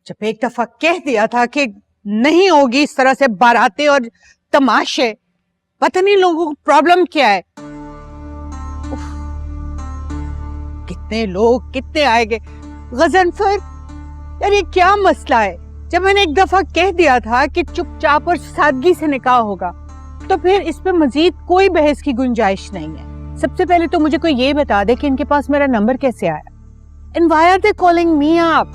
जब एक दफा कह दिया था कि नहीं होगी इस तरह से बारातें और तमाशे, पता नहीं लोगों को प्रॉब्लम क्या है। उफ, कितने लोग कितने आएंगे। गजनफर, यार ये क्या मसला है? जब मैंने एक दफा कह दिया था कि चुपचाप और सादगी से निकाह होगा, तो फिर इस पे मजीद कोई बहस की गुंजाइश नहीं है। सबसे पहले तो मुझे कोई ये बता दे कि इनके पास मेरा नंबर कैसे आया। And why are they calling me up,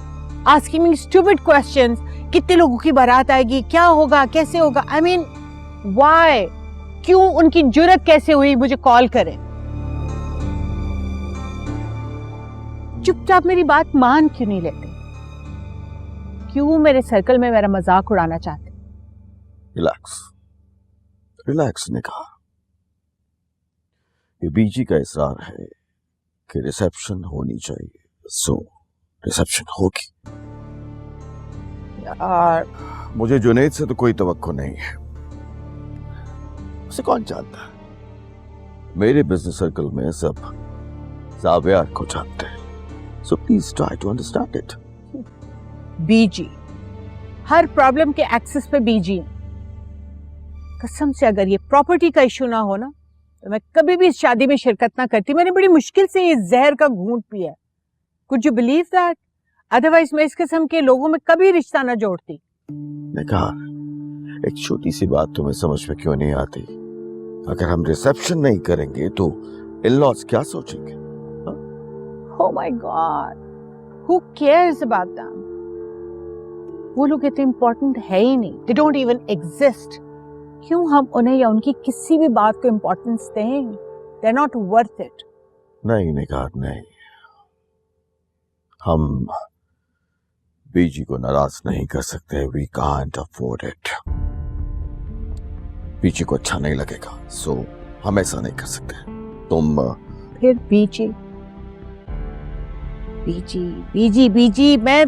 asking me stupid questions? कितने लोगों की बारात आएगी, क्या होगा, कैसे होगा? I mean, why? क्यों उनकी जुर्रत कैसे हुई मुझे कॉल करें? चुपचाप मेरी बात मान क्यों नहीं लेते? क्यों मेरे सर्कल में मेरा मजाक उड़ाना चाहते? रिलैक्स, रिलैक्स ने कहा। ये बीजी का इसरार है कि रिसेप्शन होनी चाहिए, सो रिसेप्शन होगी। यार मुझे जुनैद से तो कोई तवक्को नहीं है, उसे कौन जानता है? मेरे बिजनेस सर्कल में सब ज़ाविया को जानते हैं, so please try to understand it. बीजी, हर प्रॉब्लम के एक्सेस पे बीजी है। कसम से अगर ये प्रॉपर्टी का इशू ना हो ना, तो मैं कभी भी इस शादी में शिरकत ना करती। मैंने बड़ी मुश्किल से ये जहर का घूंट पिया। Could you believe that? Otherwise मैं इस किस्म के लोगों में कभी रिश्ता ना जोड़ती। मैं कहा, एक छोटी सी बात तुम्हें समझ में क्यों नहीं आती? अगर हम रिसेप्शन नहीं करेंगे तो इन-लॉज क्या सोचेंगे? Oh my God, who cares about them? वो लोग इतने इम्पोर्टेंट है ही नहीं। They don't even exist. क्यों हम उन्हें या उनकी किसी भी बात को इम्पोर्टेंस दें? They're not worth it. नहीं निगार, नहीं। हम बीजी को नाराज नहीं कर सकते। We can't afford it. बीजी को अच्छा नहीं लगेगा, सो हम ऐसा नहीं कर सकते। तुम फिर बीजी बीजी बीजी बीजी, मैं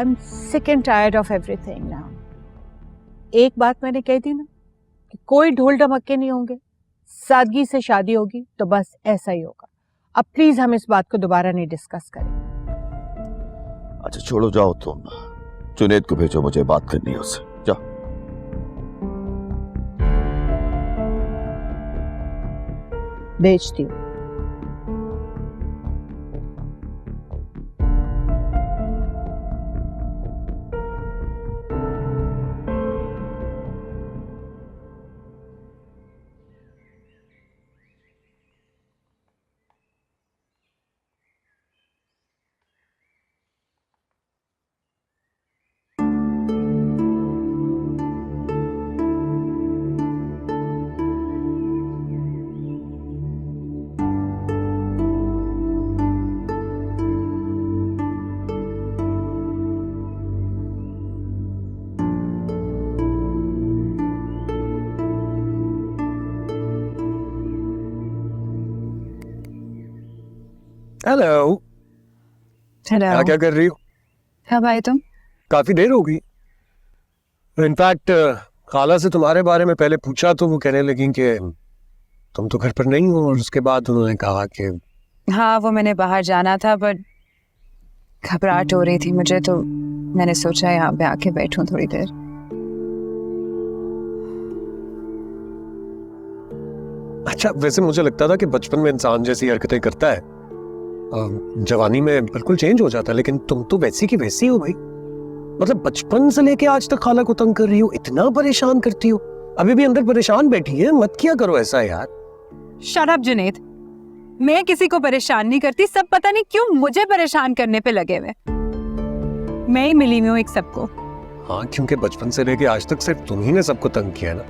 I'm sick and tired of everything now. एक बात मैंने कही थी ना कि कोई ढोल ढमक्के नहीं होंगे, सादगी से शादी होगी, तो बस ऐसा ही होगा। अब प्लीज हम इस बात को दोबारा नहीं डिस्कस करें। अच्छा छोड़ो, जाओ तुम। जुनैद को भेजो, मुझे बात करनी है उससे। जाओ। भेजती हूँ। हेलो। हेलो। क्या कर रही हो? कब आए तुम? काफी देर हो गई। इनफैक्ट खाला से तुम्हारे बारे में पहले पूछा तो वो कहने लगी कि तुम तो घर पर नहीं हो, और उसके बाद उन्होंने कहा कि हाँ, वो मैंने बाहर जाना था, बट घबराहट हो रही थी मुझे, तो मैंने सोचा यहाँ पे आके बैठूं थोड़ी देर। अच्छा, वैसे मुझे लगता था कि बचपन में इंसान जैसी हरकतें करता है जवानी में बिल्कुल चेंज हो जाता है, लेकिन तुम तो वैसी की वैसी हो भाई। मतलब बचपन से लेके आज तक खाला को तंग कर रही हो, इतना परेशान करती हो, अभी भी अंदर परेशान बैठी है। मत किया करो ऐसा यार। शट अप जुनैद, मैं किसी को परेशान नहीं करती, सब पता नहीं क्यों मुझे परेशान करने पे लगे हुए। मैं ही मिली हुई हूँ एक सबको। हाँ, क्योंकि बचपन से लेके आज तक सिर्फ तुम ही ने सबको तंग किया ना,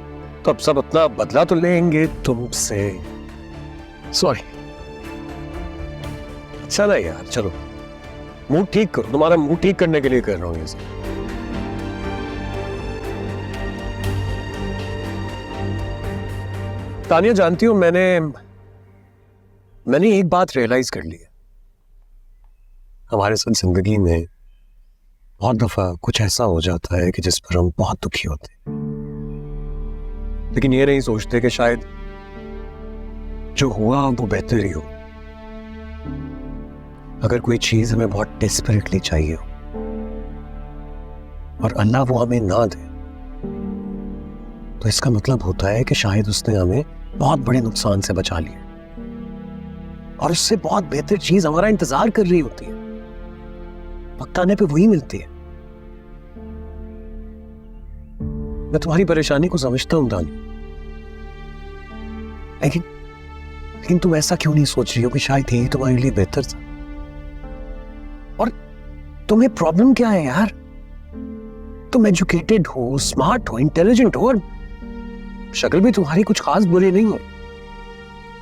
तो अब सब अपना बदला तो लेंगे तुमसे। सॉरी। अच्छा ना यार, चलो मूड ठीक करो। तुम्हारा मूड ठीक करने के लिए कर रहा हूँ ये सब। तानिया, जानती हो मैंने एक बात रियलाइज कर ली है। हमारे साथ जिंदगी में बहुत दफा कुछ ऐसा हो जाता है कि जिस पर हम बहुत दुखी होते हैं, लेकिन ये नहीं सोचते कि शायद जो हुआ वो बेहतर ही हो। अगर कोई चीज हमें बहुत डेस्परेटली चाहिए हो, और अल्लाह वो हमें ना दे, तो इसका मतलब होता है कि शायद उसने हमें बहुत बड़े नुकसान से बचा लिया और उससे बहुत बेहतर चीज हमारा इंतजार कर रही होती है। वक्त आने पे वही मिलती है। मैं तुम्हारी परेशानी को समझता हूं दानी, लेकिन तुम ऐसा क्यों नहीं सोच रही हो कि शायद यही तुम्हारे लिए बेहतर था? और तुम्हें प्रॉब्लम क्या है यार? तुम एजुकेटेड हो, स्मार्ट हो, इंटेलिजेंट हो और शक्ल भी तुम्हारी कुछ खास बुरी नहीं है।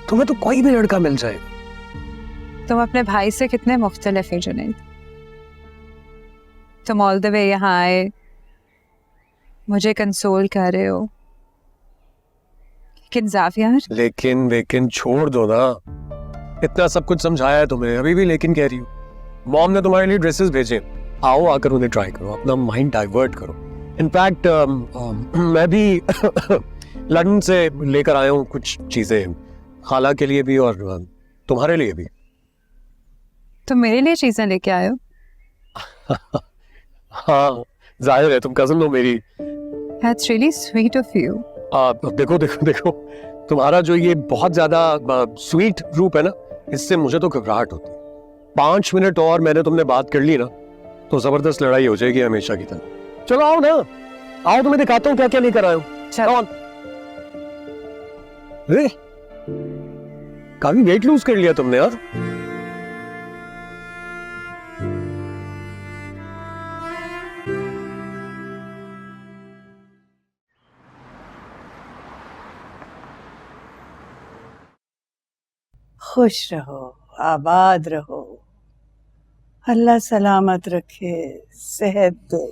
तुम्हें तो कोई भी लड़का मिल जाएगा। तुम अपने भाई से कितने मुख्तलिफ हो जुनैद। तुम ऑल द वे यहाँ आए, मुझे कंसोल कर रहे हो, लेकिन ज़ावियार। लेकिन छोड़ दो ना। इतना सब कुछ समझाया है तुम्हें, अभी भी लेकिन कह रही हो। मॉम ने तुम्हारे लिए ड्रेसेस भेजे, आओ आकर उन्हें ट्राई करो, अपना माइंड डाइवर्ट करो। इनफैक्ट मैं भी लंदन से लेकर आया हूँ कुछ चीजें, खाला के लिए भी और तुम्हारे लिए भी। तुम मेरे लिए चीजें लेके आए हो? हाँ, जाहिर है तुम कजन हो मेरी। That's really sweet of you. देखो तुम्हारा जो ये बहुत ज्यादा स्वीट रूप है ना, इससे मुझे तो घबराहट होती है। 5 मिनट और मैंने तुमने बात कर ली ना तो जबरदस्त लड़ाई हो जाएगी हमेशा की तरह। चलो आओ ना, आओ तुम्हें दिखाता हूँ क्या क्या लेकर आया हूँ। चलो। काफी वेट लूज कर लिया तुमने यार। खुश रहो, आबाद रहो, अल्लाह सलामत रखे, सेहत दे,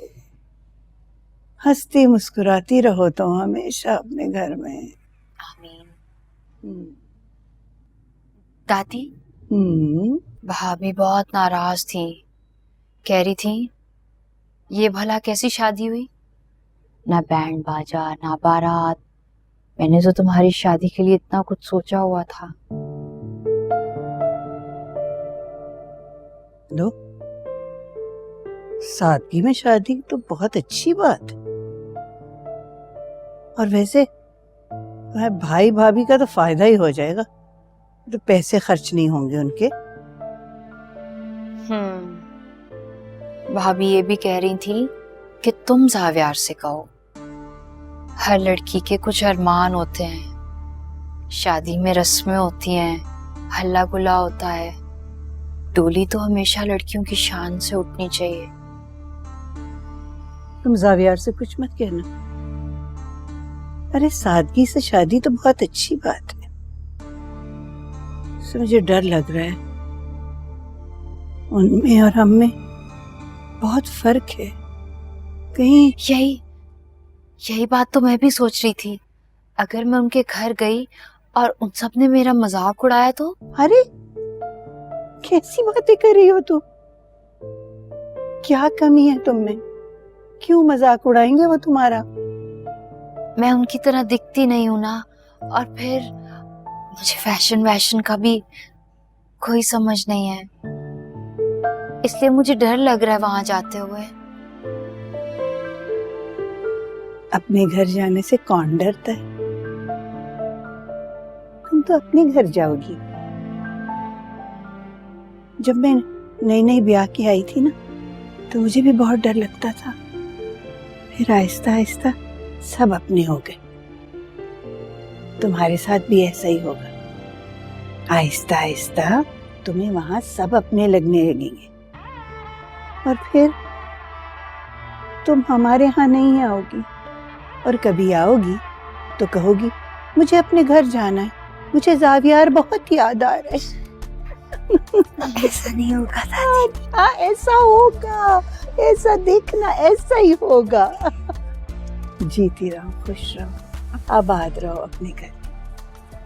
हंसती मुस्कुराती रहो तो हमेशा अपने घर में। आमीन। दादी, भाभी बहुत नाराज थी, कह रही थी ये भला कैसी शादी हुई, ना बैंड बाजा ना बारात। मैंने तो तुम्हारी शादी के लिए इतना कुछ सोचा हुआ था। लो, सादगी में शादी तो बहुत अच्छी बात है। और वैसे भाई भाभी का तो फायदा ही हो जाएगा, तो पैसे खर्च नहीं होंगे उनके। भाभी ये भी कह रही थी कि तुम ज़ावियार से कहो, हर लड़की के कुछ अरमान होते हैं, शादी में रस्में होती हैं, हल्ला गुल्ला होता है, डोली तो हमेशा लड़कियों की शान से उठनी चाहिए। तुम ज़ावियार से कुछ मत कहना। अरे सादगी से शादी तो बहुत अच्छी बात है। तो मुझे डर लग रहा है, उनमें और हम में बहुत फर्क है। कहीं यही बात तो मैं भी सोच रही थी। अगर मैं उनके घर गई और उन सब ने मेरा मजाक उड़ाया तो? अरे कैसी बातें कर रही हो तुम? क्या कमी है तुम में? क्यों मजाक उड़ाएंगे वो तुम्हारा? मैं उनकी तरह दिखती नहीं हूं ना, और फिर मुझे फैशन वैशन का भी कोई समझ नहीं है, इसलिए मुझे डर लग रहा है वहां जाते हुए। अपने घर जाने से कौन डरता है? तुम तो अपने घर जाओगी। जब मैं नई नई ब्याह की आई थी ना, तो मुझे भी बहुत डर लगता था। फिर आहिस्ता आहिस्ता सब अपने हो गए। तुम्हारे साथ भी ऐसा ही होगा। आहिस्ता आहिस्ता तुम्हें वहां सब अपने लगने लगेंगे, और फिर तुम हमारे यहाँ नहीं आओगी, और कभी आओगी तो कहोगी मुझे अपने घर जाना है, मुझे ज़ावियार बहुत याद आ रहा है। ऐसा नहीं होगा दादी। हाँ, ऐसा होगा, ऐसा देखना, ऐसा ही होगा। जीती रहो, खुश रहो, आबाद रहो अपने घर।